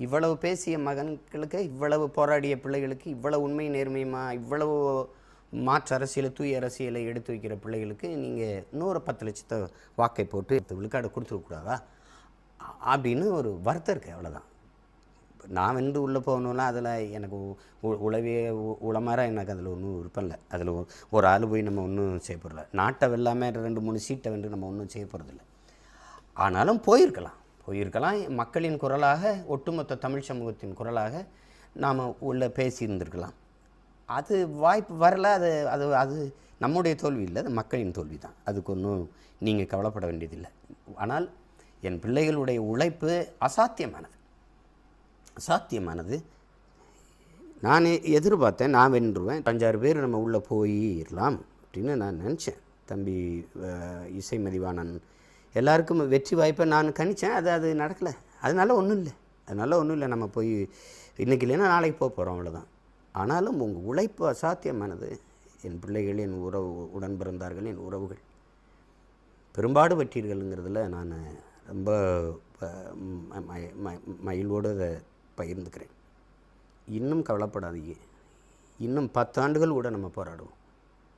இவ்வளவு பேசிய மகன்களுக்கு, இவ்வளவு போராடிய பிள்ளைகளுக்கு, இவ்வளவு உண்மை நேர்மையுமா, இவ்வளவு மாற்று அரசியலை, தூய அரசியலை எடுத்து வைக்கிற பிள்ளைகளுக்கு நீங்கள் 110 லட்சத்தை வாக்கை போட்டு விழுக்காடு கொடுத்துருக்கூடாதா அப்படின்னு ஒரு வருத்தம் இருக்குது. அவ்வளோதான். நான் வென்று உள்ளே போகணுன்னா அதில் எனக்கு உளவே உளமாற எனக்கு அதில் ஒன்றும் விருப்பம் இல்லை. அதில் ஒரு ஆள் போய் நம்ம ஒன்றும் செய்ய போகிறதில்ல. நாட்டை வெல்லாமல் 2-3 சீட்டை வென்று நம்ம ஒன்றும் செய்ய போகிறதில்ல. ஆனாலும் போயிருக்கலாம். மக்களின் குரலாக, ஒட்டுமொத்த தமிழ் சமூகத்தின் குரலாக நாம் உள்ள பேசியிருந்திருக்கலாம். அது வாய்ப்பு வரல. அது அது அது நம்முடைய தோல்வி இல்லை, அது மக்களின் தோல்வி தான். அதுக்கு ஒன்றும் நீங்கள் கவலைப்பட வேண்டியதில்லை. ஆனால் என் பிள்ளைகளுடைய உழைப்பு அசாத்தியமானது. நான் எதிர்பார்த்தேன் நான் வென்றுவேன், 5-6 பேர் நம்ம உள்ளே போயிடலாம் அப்படின்னு நான் நினச்சேன். தம்பி இசை மதிவாணன் எல்லாருக்கும் வெற்றி வாய்ப்பை நான் கணித்தேன். அது நடக்கலை. அதனால ஒன்றும் இல்லை. நம்ம போய் இன்றைக்கி இல்லைன்னா நாளைக்கு போகிறோம், அவ்வளோதான். ஆனாலும் உங்கள் உழைப்பு அசாத்தியமானது. என் பிள்ளைகள், என் உடன் பிறந்தார்கள், என் உறவுகள் பெரும்பாடு பற்றீர்கள்ங்கிறதுல நான் ரொம்ப மகிழ்வோடு அதை பகிர்ந்துக்கிறேன். இன்னும் கவலைப்படாதீங்க. இன்னும் 10 ஆண்டுகள் கூட நம்ம போராடுவோம்.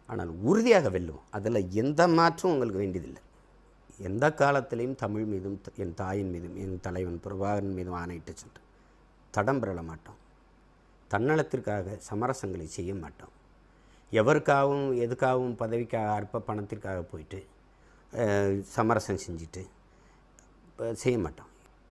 ஆனால் உறுதியாக வெல்லுவோம். அதில் எந்த மாற்றம் உங்களுக்கு வேண்டியதில்லை. எந்த காலத்திலையும் தமிழ் மீதும், என் தாயின் மீதும், என் தலைவன் பிரபாகரன் மீதும் ஆணையிட்டு சொல்கிறேன், தடம் பெறல மாட்டோம். தன்னலத்திற்காக சமரசங்களை செய்ய மாட்டோம். எவருக்காகவும் எதுக்காகவும் பதவிக்காக, பணத்திற்காக போயிட்டு சமரசம் செஞ்சுட்டு செய்ய மாட்டோம்.